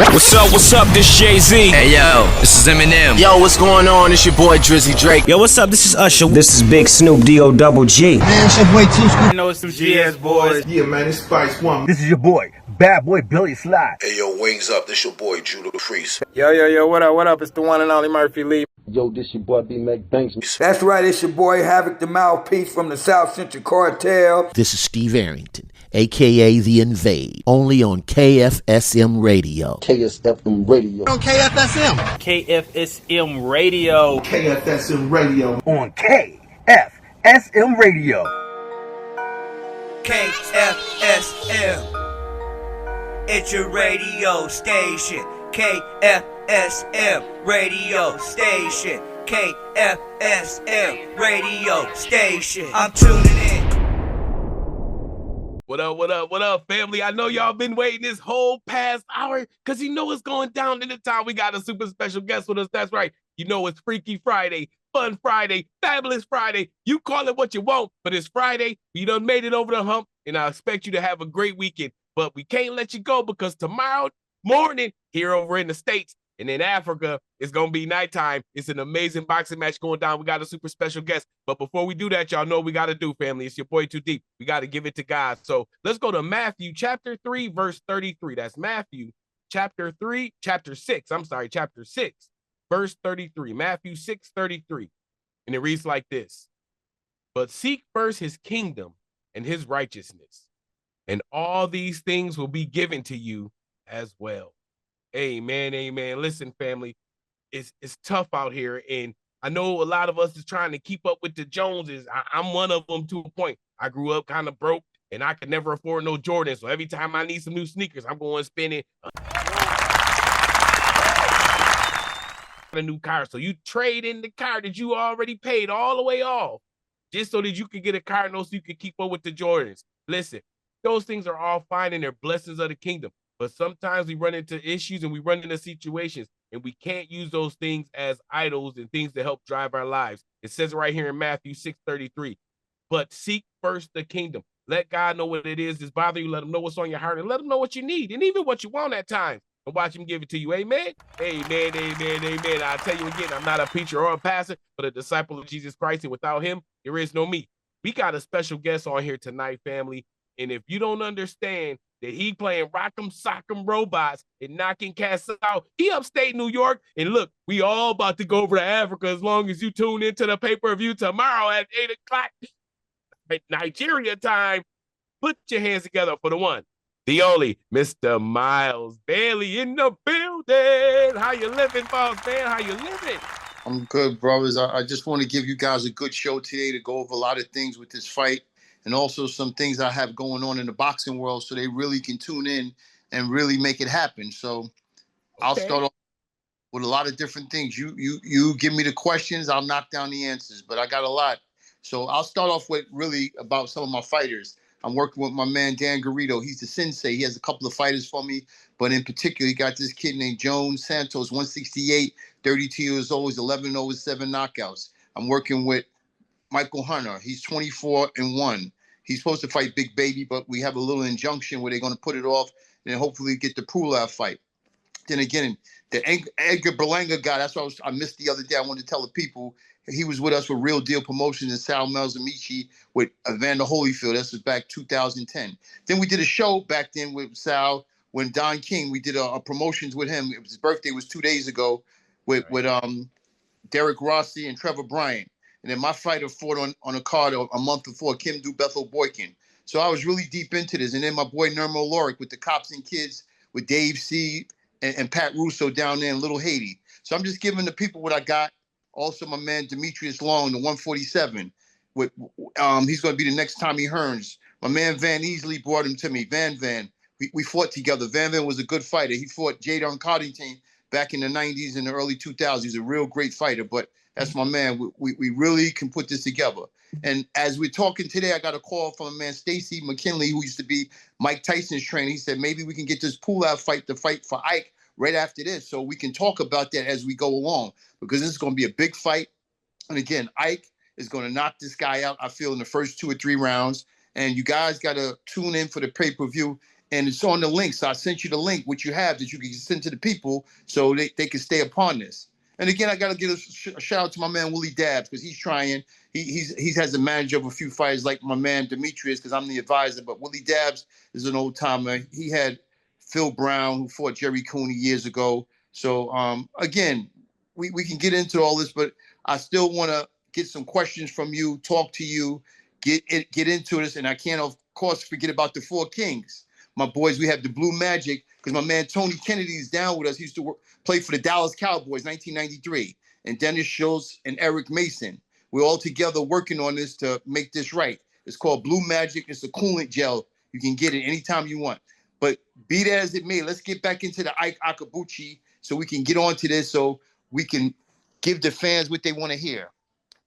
What's up, this Jay-Z. Hey yo, this is Eminem. Yo, what's going on? It's your boy Drizzy Drake. Yo, what's up, this is Usher. This is Big Snoop D-O-double-G. Man, it's your boy T-Scoop. You know it's some GS boys. Yeah, man, it's Spice One. This is your boy, Bad Boy Billy Sly. Hey yo, wings up, this your boy Judah Freeze. Yo, what up? It's the one and only Murphy Lee. Yo, this your boy B-Mac Banks. That's right, it's your boy Havoc the Mouthpiece from the South Central Cartel. This is Steve Arrington, a.k.a. The Invade, only on KFSM Radio. KFSM Radio. On KFSM. KFSM Radio. KFSM Radio. On KFSM Radio. KFSM. It's your radio station. KFSM radio station. KFSM radio station. I'm tuning in. What up, family? I know y'all been waiting this whole past hour because you know it's going down in the time. We got a super special guest with us. That's right. You know it's Freaky Friday, Fun Friday, Fabulous Friday. You call it what you want, but it's Friday. We done made it over the hump, and I expect you to have a great weekend. But we can't let you go because tomorrow morning here over in the States and in Africa, it's going to be nighttime. It's an amazing boxing match going down. We got a super special guest. But before we do that, y'all know what we got to do, family. It's your boy Too Deep. We got to give it to God. So let's go to Matthew chapter 3, verse 33. That's Matthew chapter 6, verse 33. Matthew 6:33. And it reads like this. But seek first his kingdom and his righteousness, and all these things will be given to you as well. Amen, amen. Listen, family, it's tough out here, and I know a lot of us is trying to keep up with the Joneses. I'm one of them to a point. I grew up kind of broke, and I could never afford no Jordans, so every time I need some new sneakers, I'm going spending a new car. So you trade in the car that you already paid all the way off just so that you could get a car note so you could keep up with the Jordans. Listen, those things are all fine and they're blessings of the kingdom. But sometimes we run into issues and we run into situations and we can't use those things as idols and things to help drive our lives. It says right here in Matthew 6:33, but seek first the kingdom. Let God know what it is that's bothering you. Let him know what's on your heart and let him know what you need and even what you want at times. And watch him give it to you. Amen. Amen. I tell you again, I'm not a preacher or a pastor, but a disciple of Jesus Christ. And without him, there is no me. We got a special guest on here tonight, family. And if you don't understand that he playing Rock'em Sock'em Robots and knocking cats out, he upstate New York. And look, we all about to go over to Africa as long as you tune into the pay-per-view tomorrow at 8 o'clock at Nigeria time. Put your hands together for the one, the only, Mr. Miles Bailey in the building. How you living, boss man? How you living? I'm good, brothers. I just want to give you guys a good show today to go over a lot of things with this fight and also some things I have going on in the boxing world so they really can tune in and really make it happen. So I'll start off with a lot of different things. You give me the questions, I'll knock down the answers, but I got a lot. So I'll start off with really about some of my fighters. I'm working with my man, Dan Garrido. He's the sensei. He has a couple of fighters for me, but in particular, he got this kid named Jones Santos, 168, 32 years old. He's 11-0 with 7 knockouts. I'm working with Michael Hunter. He's 24-1. He's supposed to fight Big Baby, but we have a little injunction where they're going to put it off and then hopefully get the Pulev fight. Then again, the Edgar Berlanga guy, that's what I missed the other day. I wanted to tell the people he was with us with Real Deal Promotions and Sal Melzamichi with Evander Holyfield. This was back 2010. Then we did a show back then with Sal when Don King, we did a promotions with him. His birthday was 2 days ago with Derek Rossi and Trevor Bryant. And then my fighter fought on a card a month before, Kim Du Bethel Boykin. So I was really deep into this. And then my boy Nermo Lorick with the Cops and Kids with Dave C. and Pat Russo down there in Little Haiti. So I'm just giving the people what I got. Also, my man Demetrius Long, the 147. With he's going to be the next Tommy Hearns. My man Van Easley brought him to me. Van. We fought together. Van was a good fighter. He fought Jadon Coddington back in the 90s and the early 2000s. He's a real great fighter, but that's my man. We really can put this together. And as we're talking today, I got a call from a man, Stacy McKinley, who used to be Mike Tyson's trainer. He said, maybe we can get this Pulev fight to fight for Ike right after this, so we can talk about that as we go along, because this is going to be a big fight. And again, Ike is going to knock this guy out, I feel, in the first 2 or 3 rounds. And you guys got to tune in for the pay-per-view. and it's on the link. So I sent you the link, which you have that you can send to the people so they can stay upon this. And again, I got to give a shout out to my man Willie Dabbs because he's trying. He has a manager of a few fighters like my man Demetrius because I'm the advisor. But Willie Dabbs is an old timer. He had Phil Brown who fought Jerry Cooney years ago. So again, we can get into all this, but I still want to get some questions from you, talk to you, get into this, and I can't of course forget about the Four Kings. My boys, we have the Blue Magic because my man Tony Kennedy is down with us. He used to play for the Dallas Cowboys, 1993, and Dennis Schultz and Eric Mason. We're all together working on this to make this right. It's called Blue Magic. It's a coolant gel. You can get it anytime you want. But be that as it may, let's get back into the Ike Akabuchi so we can get on to this so we can give the fans what they want to hear.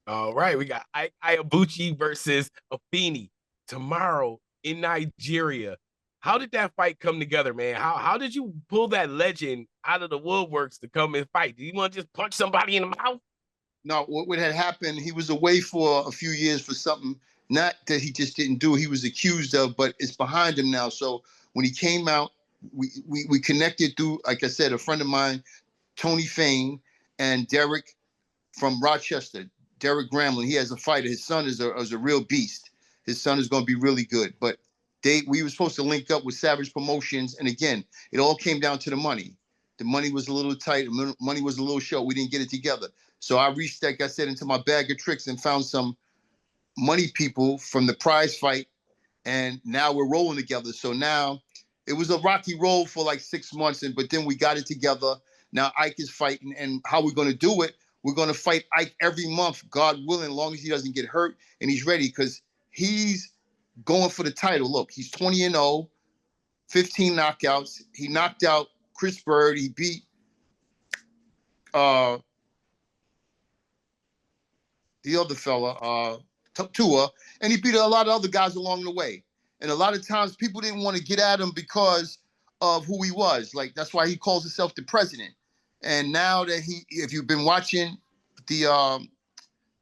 All right, we got Ike Ibuchi versus Afeni tomorrow in Nigeria. How did that fight come together, man? How did you pull that legend out of the woodworks to come and fight? Did you want to just punch somebody in the mouth? No, what had happened, he was away for a few years for something, not that he just didn't do, he was accused of, but it's behind him now. So when he came out, we connected through, like I said, a friend of mine, Tony Fain, and Derek from Rochester, Derek Gramlin. He has a fighter. His son is a real beast. His son is going to be really good. But we were supposed to link up with Savage Promotions. And again, it all came down to the money. The money was a little tight. The money was a little short. We didn't get it together. So I reached, like I said, into my bag of tricks and found some money people from the prize fight. And now we're rolling together. So now it was a rocky roll for like 6 months. But then we got it together. Now Ike is fighting. And how we're going to do it, we're going to fight Ike every month, God willing, as long as he doesn't get hurt and he's ready because he's going for the title. Look, he's 20-0, 15 knockouts. He knocked out Chris Bird. He beat the other fella, Tua, and he beat a lot of other guys along the way. And a lot of times people didn't want to get at him because of who he was. Like, that's why he calls himself the president. And now that if you've been watching the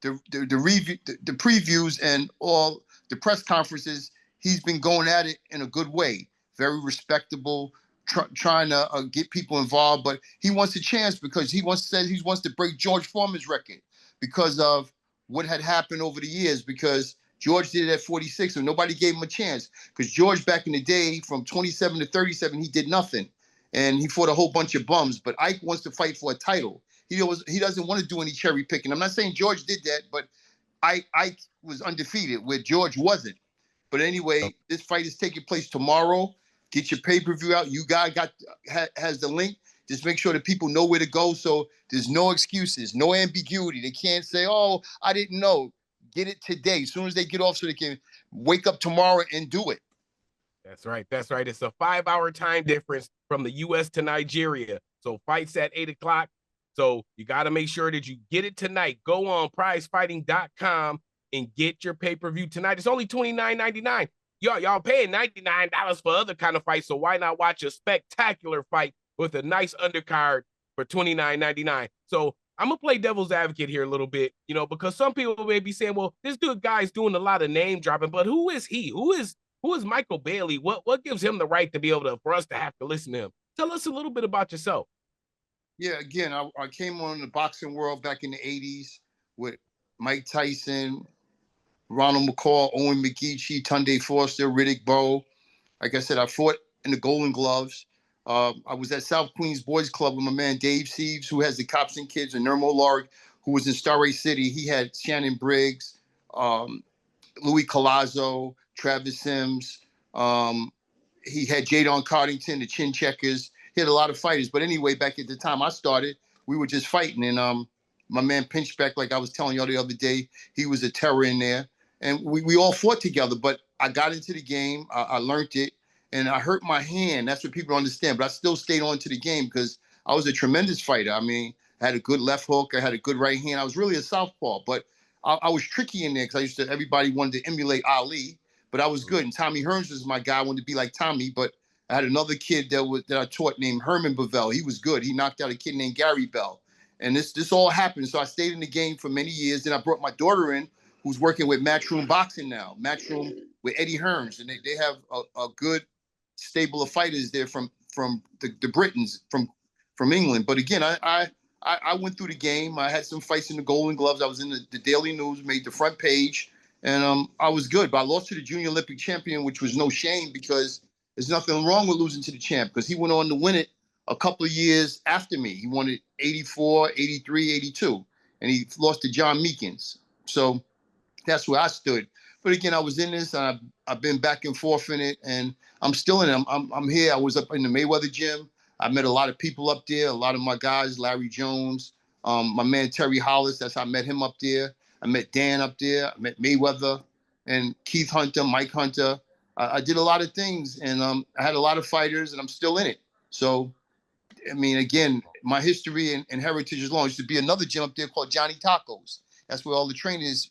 review, the previews and all the press conferences, he's been going at it in a good way, very respectable, trying to get people involved. But he wants a chance because he wants to break George Foreman's record because of what had happened over the years. Because George did it at 46 and nobody gave him a chance. Because George back in the day, from 27 to 37, he did nothing. And he fought a whole bunch of bums. But Ike wants to fight for a title. He doesn't want to do any cherry picking. I'm not saying George did that, but Ike was undefeated where George wasn't. But anyway, this fight is taking place tomorrow. Get your pay-per-view out. You guys has the link. Just make sure that people know where to go. So there's no excuses, no ambiguity. They can't say, "Oh, I didn't know." Get it today, as soon as they get off, so they can wake up tomorrow and do it. That's right. That's right. It's a 5-hour time difference from the U.S. to Nigeria. So fights at 8 o'clock. So you got to make sure that you get it tonight. Go on prizefighting.com and get your pay-per-view tonight. It's only $29.99. Y'all paying $99 for other kind of fights. So why not watch a spectacular fight with a nice undercard for $29.99? So I'm going to play devil's advocate here a little bit, because some people may be saying, well, this guy's doing a lot of name dropping, but who is he? Who is Michael Bailey? What gives him the right to be able for us to have to listen to him? Tell us a little bit about yourself. Yeah, again, I came on the boxing world back in the 80s with Mike Tyson, Ronald McCall, Owen McGeechee, Tunde Foster, Riddick Bowe. Like I said, I fought in the Golden Gloves. I was at South Queens Boys Club with my man Dave Sieves, who has the Cops and Kids, and Nermo Lark, who was in Starray City. He had Shannon Briggs, Louis Collazo, Travis Sims. He had Jadon Cardington, the Chin Checkers. He had a lot of fighters. But anyway, back at the time I started, we were just fighting. And my man Pinchbeck, like I was telling y'all the other day, he was a terror in there. And we all fought together. But I got into the game. I learned it. And I hurt my hand. That's what people understand. But I still stayed on to the game because I was a tremendous fighter. I mean, I had a good left hook. I had a good right hand. I was really a southpaw. But I was tricky in there because everybody wanted to emulate Ali. But I was good. And Tommy Hearns was my guy. I wanted to be like Tommy. But I had another kid that I taught named Herman Bevell. He was good. He knocked out a kid named Gary Bell. And this all happened. So I stayed in the game for many years. Then I brought my daughter in, who's working with Matchroom Boxing now. Matchroom with Eddie Hearns. And they have a good stable of fighters there from the Britons from England. But again, I went through the game. I had some fights in the Golden Gloves. I was in the Daily News, made the front page, and I was good. But I lost to the Junior Olympic champion, which was no shame because there's nothing wrong with losing to the champ because he went on to win it a couple of years after me. He won it 84, 83, 82, and he lost to John Meekins. So that's where I stood. But again, I was in this, and I've been back and forth in it, and I'm still in it. I'm here. I was up in the Mayweather gym. I met a lot of people up there, a lot of my guys, Larry Jones, my man Terry Hollis. That's how I met him up there. I met Dan up there. I met Mayweather and Keith Hunter, Mike Hunter. I did a lot of things, and I had a lot of fighters, and I'm still in it. So, I mean, again, my history and heritage is long. There used to be another gym up there called Johnny Tacos. That's where all the trainers,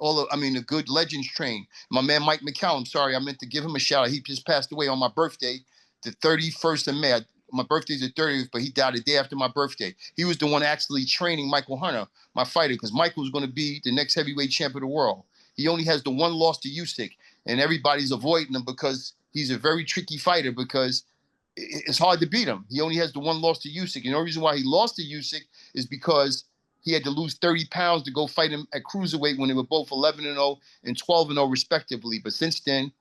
the good legends train. My man Mike McCallum, sorry, I meant to give him a shout out. He just passed away on my birthday, the 31st of May. My birthday's the 30th, but he died the day after my birthday. He was the one actually training Michael Hunter, my fighter, because Michael was going to be the next heavyweight champion of the world. He only has the one loss to Usyk, and everybody's avoiding him because he's a very tricky fighter because it's hard to beat him. He only has the one loss to Usyk. And the only reason why he lost to Usyk is because he had to lose 30 pounds to go fight him at cruiserweight when they were both 11-0 and 12-0 respectively. But since then,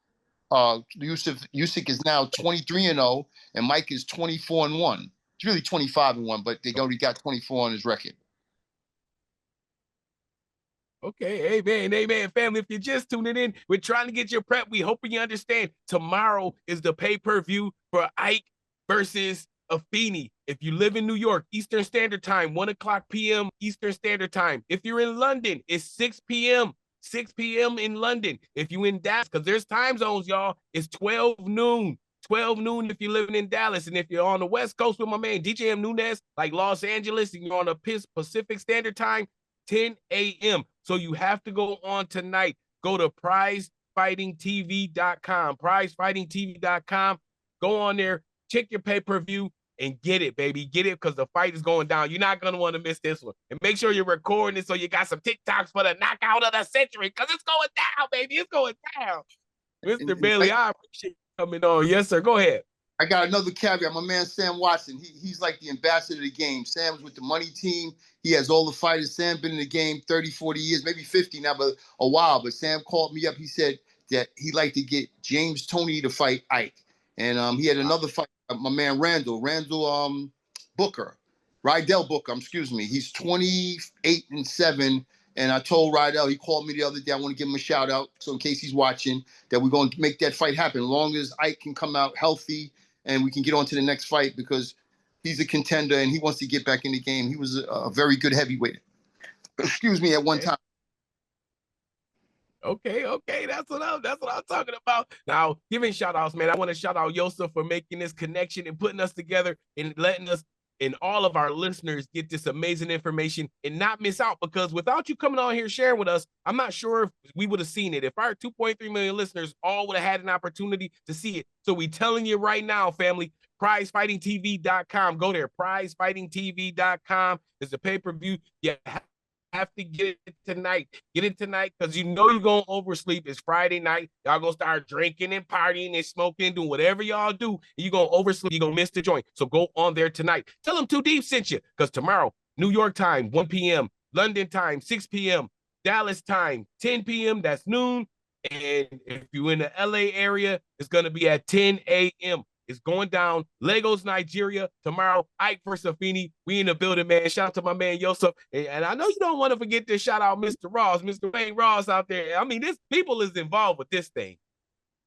Usyk is now 23-0 and Mike is 24-1. It's really 25-1, but they already got 24 on his record. Okay, amen, family. If you're just tuning in, we're trying to get your prep. We hoping you understand. Tomorrow is the pay-per-view for Ike versus Afeni. If you live in New York, Eastern Standard Time, 1 o'clock p.m. Eastern Standard Time. If you're in London, it's 6 p.m. 6 p.m. in London. If you in Dallas, because there's time zones, y'all, it's 12 noon. 12 noon if you're living in Dallas. And if you're on the West Coast with my man DJ M. Nunes, like Los Angeles, and you're on the Pacific Standard Time, 10 a.m. So you have to go on tonight. Go to prizefightingtv.com. Prizefightingtv.com. Go on there, check your pay-per-view, and get it, baby. Get it because the fight is going down. You're not going to want to miss this one. And make sure you're recording it so you got some TikToks for the knockout of the century because it's going down, baby. It's going down. Mr. Bailey, I appreciate you coming on. Yes, sir. Go ahead. I got another caveat. My man Sam Watson, he's like the ambassador of the game. Sam's with the money team. He has all the fighters. Sam been in the game 30, 40 years, maybe 50 now, but a while. But Sam called me up. He said that he'd like to get James Toney to fight Ike. And he had another fight, my man Randall Booker, Rydell Booker, excuse me. He's 28-7. And I told Rydell, he called me the other day, I want to give him a shout out. So in case he's watching, that we're going to make that fight happen. As long as Ike can come out healthy and we can get on to the next fight because he's a contender and he wants to get back in the game. He was a very good heavyweight. Excuse me, at one time. Okay. That's what I'm talking about. Now, giving shout outs, man. I want to shout out Yosef for making this connection and putting us together and letting us and all of our listeners get this amazing information and not miss out, because without you coming on here sharing with us, I'm not sure if we would have seen it. If our 2.3 million listeners all would have had an opportunity to see it. So we telling you right now, family, prizefightingtv.com. Go there. Prizefightingtv.com is the pay-per-view. You have to get it tonight. Get it tonight because you know you're going to oversleep. It's Friday night. Y'all going to start drinking and partying and smoking, doing whatever y'all do. And you're going to oversleep. You're going to miss the joint. So go on there tonight. Tell them Too Deep sent you, because tomorrow, New York time, 1 p.m., London time, 6 p.m., Dallas time, 10 p.m., that's noon. And if you're in the LA area, it's going to be at 10 a.m. It's going down. Lagos, Nigeria. Tomorrow, Ike versus Afeni. We in the building, man. Shout out to my man Yosef. And I know you don't want to forget to shout out Mr. Ross, Mr. Wayne Ross out there. I mean, this people is involved with this thing.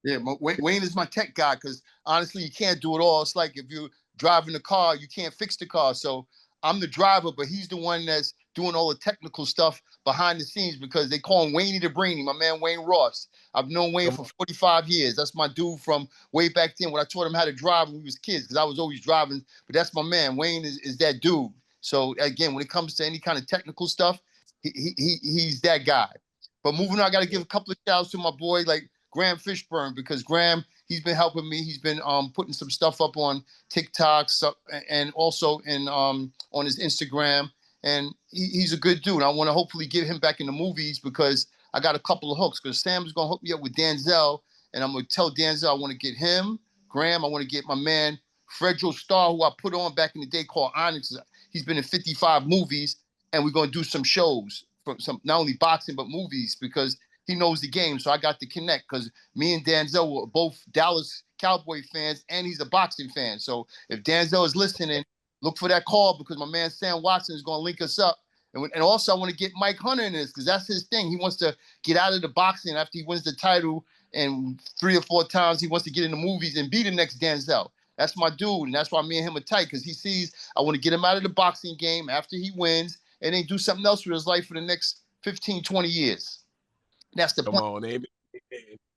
Yeah, Wayne is my tech guy because honestly, you can't do it all. It's like if you're driving a car, you can't fix the car. So I'm the driver, but he's the one that's doing all the technical stuff behind the scenes because they call him Wayne the Brainy, my man Wayne Ross. I've known Wayne for 45 years. That's my dude from way back then when I taught him how to drive when we was kids, because I was always driving. But that's my man. Wayne is that dude. So again, when it comes to any kind of technical stuff, he's that guy. But moving on, I got to give a couple of shouts to my boy like Graham Fishburne, because Graham, he's been helping me. He's been putting some stuff up on TikTok and also on his Instagram. And he's a good dude. I want to hopefully get him back in the movies because I got a couple of hooks. Because Sam's going to hook me up with Denzel. And I'm going to tell Denzel I want to get him, Graham. I want to get my man Fredro Starr, who I put on back in the day, called Onyx. He's been in 55 movies, and we're going to do some shows from some not only boxing but movies because he knows the game. So I got to connect because me and Denzel were both Dallas Cowboy fans, and he's a boxing fan. So if Denzel is listening, look for that call because my man Sam Watson is going to link us up. And also I want to get Mike Hunter in this because that's his thing. He wants to get out of the boxing after he wins the title, and 3 or 4 times he wants to get in the movies and be the next Denzel. That's my dude, and that's why me and him are tight because he sees I want to get him out of the boxing game after he wins and then do something else with his life for the next 15, 20 years. That's the Come point. on, Amy.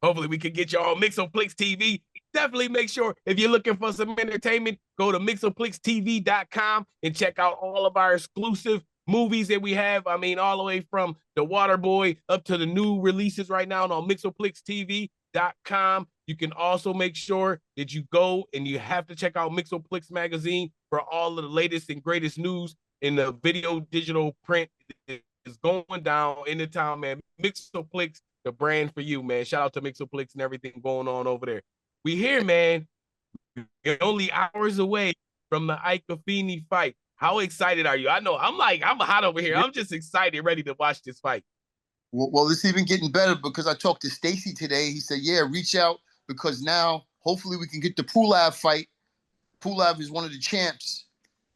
Hopefully we can get you on Mixoplex TV. Definitely make sure if you're looking for some entertainment, go to mixoplextv.com and check out all of our exclusive movies that we have. I mean, all the way from The Waterboy up to the new releases right now on mixoplextv.com. You can also make sure that you go and you have to check out Mixoplex magazine for all of the latest and greatest news in the video digital print is going down in the town, man. Mixoplex, the brand for you, man. Shout out to Mixoplex and everything going on over there. We here, man. You're only hours away from the Ike Affini fight. How excited are you? I know I'm hot over here. I'm just excited, ready to watch this fight. Well, it's even getting better because I talked to Stacy today. He said, yeah, reach out because now hopefully we can get the Pulev fight. Pulev is one of the champs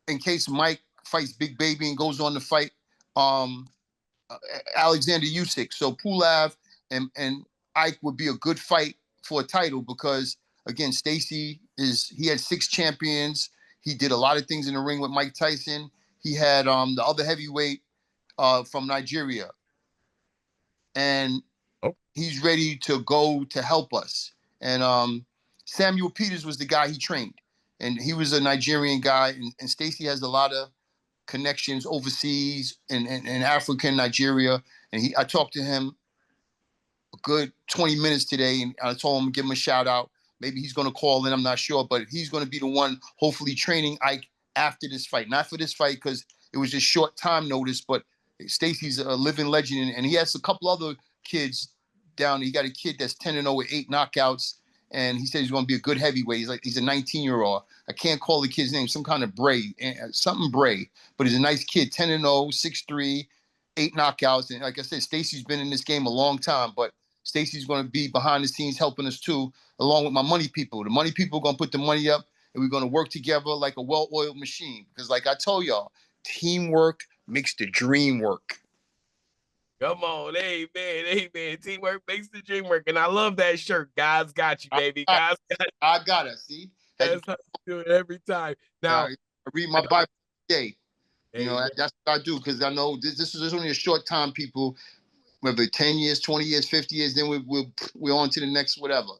in case Mike fights Big Baby and goes on to fight Alexander Usyk. So Pulev and Ike would be a good fight for a title because, again, Stacy he had 6 champions. He did a lot of things in the ring with Mike Tyson. He had the other heavyweight from Nigeria. And he's ready to go to help us. And Samuel Peters was the guy he trained. And he was a Nigerian guy. And Stacy has a lot of connections overseas in Africa and Nigeria. And I talked to him a good 20 minutes today. And I told him, give him a shout out. Maybe he's going to call in. I'm not sure. But he's going to be the one hopefully training Ike after this fight. Not for this fight because it was just short time notice. But Stacy's a living legend. And he has a couple other kids down. He got a kid that's 10-0 with 8 knockouts. And he said he's going to be a good heavyweight. He's a 19-year-old. I can't call the kid's name. Some kind of Bray, something Bray. But he's a nice kid, 10-0, 6'3", 8 knockouts. And like I said, Stacy's been in this game a long time. But Stacy's going to be behind the scenes helping us too, along with my money people. The money people are going to put the money up, and we're going to work together like a well-oiled machine. Because like I told y'all, teamwork makes the dream work. Come on, amen. Teamwork makes the dream work. And I love that shirt. God's got you, baby. God's got you. I got it, see? That's how you do it every time. Now, I read my Bible every day. You know, that's what I do because I know this is only a short time, people. Whether 10 years, 20 years, 50 years, then we're on to the next whatever.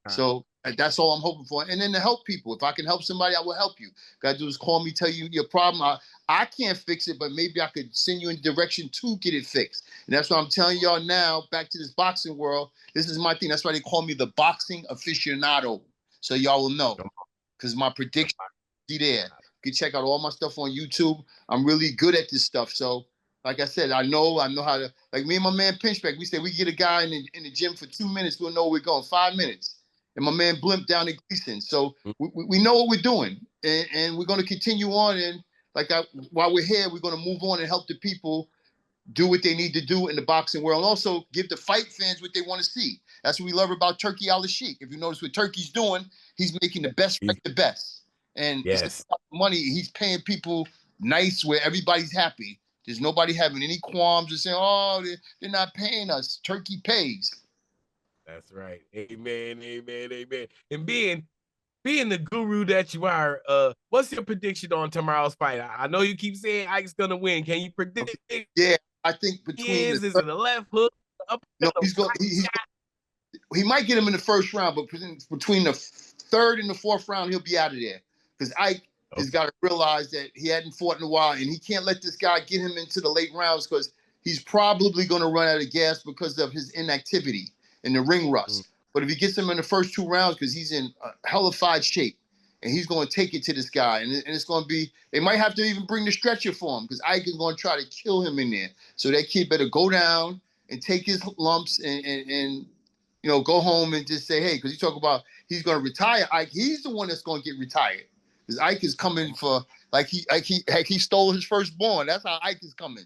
So that's all I'm hoping for. And then to help people. If I can help somebody, I will help you. Gotta do is call me, tell you your problem. I can't fix it, but maybe I could send you in direction to get it fixed. And that's what I'm telling y'all now, back to this boxing world. This is my thing. That's why they call me the boxing aficionado. So y'all will know. Because my prediction is there. You can check out all my stuff on YouTube. I'm really good at this stuff. So like I said, I know how to, like me and my man Pinchback, we said we get a guy in the gym for 2 minutes, we'll know where we're going, 5 minutes. And my man Blimp down in Gleason. So we know what we're doing. And we're going to continue on. And while we're here, we're going to move on and help the people do what they need to do in the boxing world. And also give the fight fans what they want to see. That's what we love about Turkey Al-Sheikh. If you notice what Turkey's doing, he's making the best fight the best. And it's not money. He's paying people nice where everybody's happy. There's nobody having any qualms or saying, oh, they're not paying us. Turkey pays. That's right. Amen. And being the guru that you are, what's your prediction on tomorrow's fight? I know you keep saying Ike's going to win. Can you predict? Yeah, I think between is it the left hook? No, he might get him in the first round, but between the 3rd and the 4th round, he'll be out of there. Because Ike has got to realize that he hadn't fought in a while, and he can't let this guy get him into the late rounds because he's probably going to run out of gas because of his inactivity in the ring rust. But if he gets him in the first 2 rounds, because he's in hellified shape, and he's going to take it to this guy, and it's going to be, they might have to even bring the stretcher for him because Ike is going to try to kill him in there. So that kid better go down and take his lumps and go home and just say, hey, because you talk about he's going to retire. Ike, he's the one that's going to get retired. Because Ike is coming for like he stole his firstborn. That's how Ike is coming.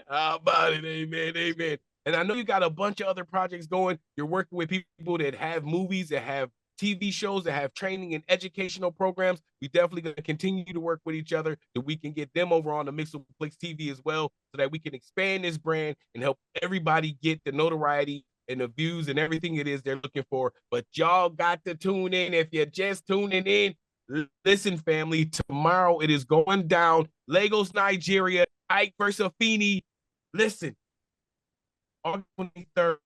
How about it? Amen. Amen. And I know you got a bunch of other projects going. You're working with people that have movies, that have TV shows, that have training and educational programs. We definitely going to continue to work with each other that we can get them over on the Mixoplex TV as well, so that we can expand this brand and help everybody get the notoriety and the views and everything it is they're looking for. But y'all got to tune in. If you're just tuning in, listen, family, tomorrow it is going down. Lagos, Nigeria, Ike versus Afeni. Listen, August 23rd.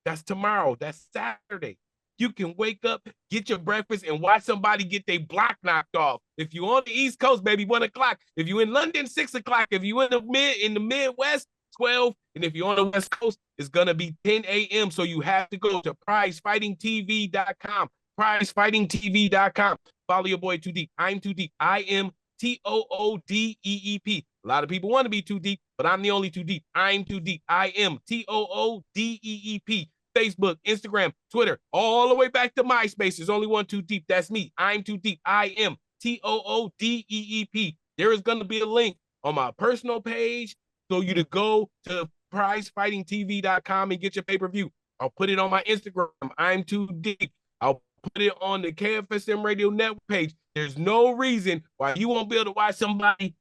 That's tomorrow. That's Saturday. You can wake up, get your breakfast, and watch somebody get their block knocked off. If you're on the East Coast, baby, 1 o'clock. If you're in London, 6 o'clock. If you're in the Midwest, 12. And if you're on the West Coast, it's gonna be 10 a.m. So you have to go to prizefightingtv.com. Prizefightingtv.com. Follow your boy Too Deep. I'm Too Deep. I am TOODEEP. A lot of people want to be too deep, but I'm the only Too Deep. I'm Too Deep. I am TOODEEP. Facebook, Instagram, Twitter, all the way back to MySpace. There's only one Too Deep. That's me. I'm Too Deep. I am TOODEEP. There is going to be a link on my personal page so you to go to prizefightingtv.com and get your pay-per-view. I'll put it on my Instagram. I'm Too Deep. I'll put it on the KFSM Radio Network page. There's no reason why you won't be able to watch somebody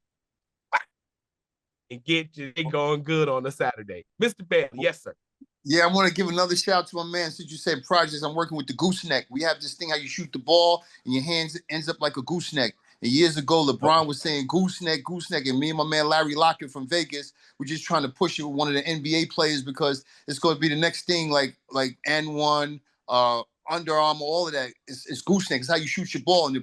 and get your day going good on a Saturday. Mr. Bailey, yes, sir. Yeah, I want to give another shout out to my man. Since you said projects, I'm working with the gooseneck. We have this thing how you shoot the ball and your hands ends up like a gooseneck. And years ago, LeBron was saying gooseneck, and me and my man Larry Lockett from Vegas, we're just trying to push it with one of the NBA players because it's going to be the next thing, like N1, Under Armour, all of that. It's gooseneck. It's how you shoot your ball, and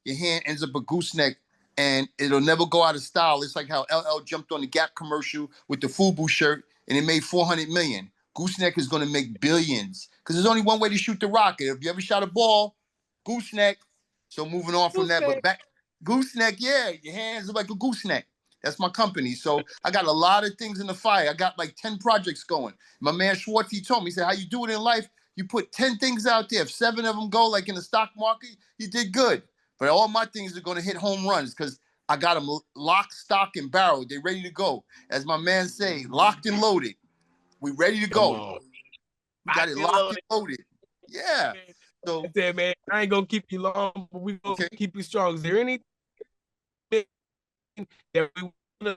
your hand ends up a gooseneck, and it'll never go out of style. It's like how LL jumped on the Gap commercial with the FUBU shirt, and it made $400 million. Gooseneck is going to make billions because there's only one way to shoot the rocket. If you ever shot a ball, gooseneck. So moving on from that, but back gooseneck, yeah, your hands are like a gooseneck. That's my company. So I got a lot of things in the fire. I got like 10 projects going. My man Schwartz, he told me, he said, how you do it in life, you put 10 things out there. If 7 of them go like in the stock market, you did good. But all my things are going to hit home runs because I got them locked, stock, and barrel. They're ready to go. As my man say, locked and loaded. We ready to go. We got it locked and loaded. Yeah. So I said, man, I ain't gonna keep you long, but we gonna keep you strong. Is there anything that we want to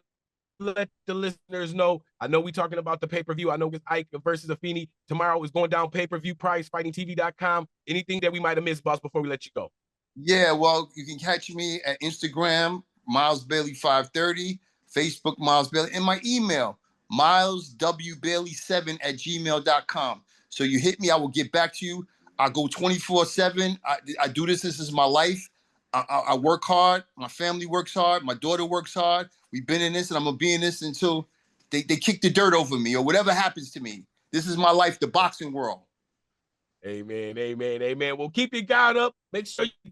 let the listeners know? I know we talking about the pay-per-view. I know it's Ike versus Afeni. Tomorrow is going down pay-per-view, prizefightingtv.com. Anything that we might have missed, boss, before we let you go? Yeah, well, you can catch me at Instagram, Miles Bailey 530, Facebook, Miles Bailey, and my email, mileswbailey7@gmail.com. So you hit me, I will get back to you. I go 24/7. I do this. This is my life. I work hard. My family works hard. My daughter works hard. We've been in this, and I'm going to be in this until they kick the dirt over me or whatever happens to me. This is my life, the boxing world. Amen, amen, amen. Well, keep your guard up. Make sure you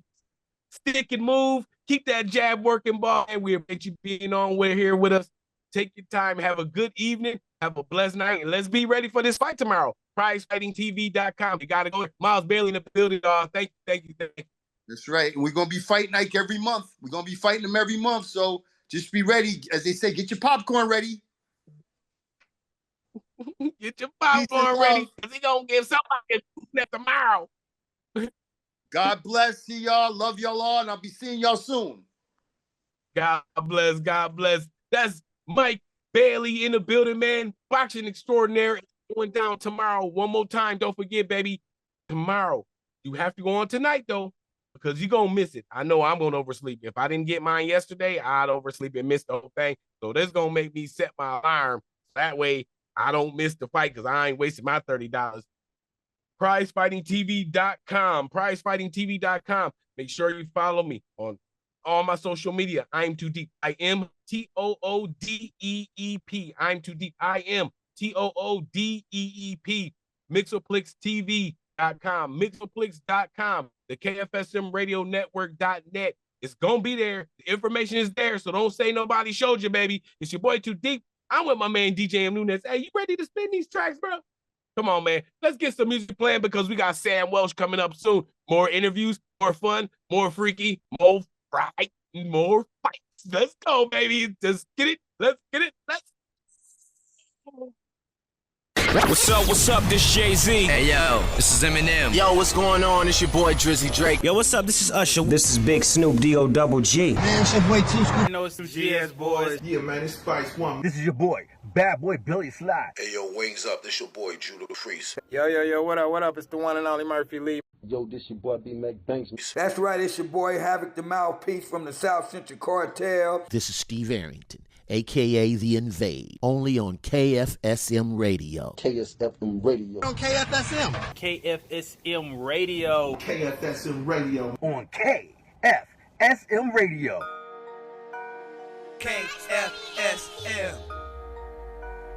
stick and move. Keep that jab working, ball. And we appreciate you being on here with us. Take your time. Have a good evening. Have a blessed night. And let's be ready for this fight tomorrow. PrizeFightingTV.com. You got to go. Miles Bailey in the building, dog. Thank you. That's right. And we're going to be fighting Ike every month. We're going to be fighting them every month. So just be ready. As they say, get your popcorn ready. Get your popcorn ready. Because he's going to give somebody a snap tomorrow. God bless. See y'all. Love y'all all. And I'll be seeing y'all soon. God bless. God bless. That's Mike Bailey in the building, man. Boxing extraordinary. Going down tomorrow. One more time. Don't forget, baby. Tomorrow. You have to go on tonight, though, because you're going to miss it. I know I'm going to oversleep. If I didn't get mine yesterday, I'd oversleep and miss the whole thing. So this is going to make me set my alarm. That way, I don't miss the fight because I ain't wasting my $30. PrizeFightingTV.com. PrizeFightingTV.com. Make sure you follow me on all my social media. I'm Too Deep. I am TOODEEP. I'm Too Deep. I am TOODEEP. MixoplexTV.com. Mixoplex.com. The KFSM Radio Network.net. It's going to be there. The information is there. So don't say nobody showed you, baby. It's your boy Too Deep. I'm with my man DJ M. Nunes. Hey, you ready to spin these tracks, bro? Come on, man. Let's get some music playing because we got Sam Welsh coming up soon. More interviews, more fun, more freaky, more fright, more fights. Let's go, baby. Just get it. Let's get it. Let's. What's up, this Jay-Z. Hey, yo, this is Eminem. Yo, what's going on? It's your boy Drizzy Drake. Yo, what's up, this is Usher. This is Big Snoop D-O-double-G. Man, it's your boy Chief Scoop. You know it's some GS boys. Yeah, man, it's Spice One. This is your boy, bad boy Billy Slide. Hey, yo, wings up. This your boy Judah the Freeze. Yo, what up? It's the one and only Murphy Lee. Yo, this your boy B Mac Banks. That's right, it's your boy Havoc the Mouthpiece from the South Central Cartel. This is Steve Arrington, a.k.a. The Invade, only on KFSM Radio. KFSM Radio. On KFSM. KFSM Radio. KFSM Radio. On KFSM Radio. KFSM.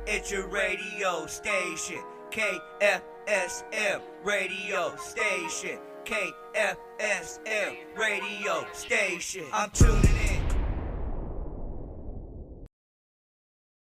It's your radio station. KFSM radio station. KFSM radio station. I'm tuning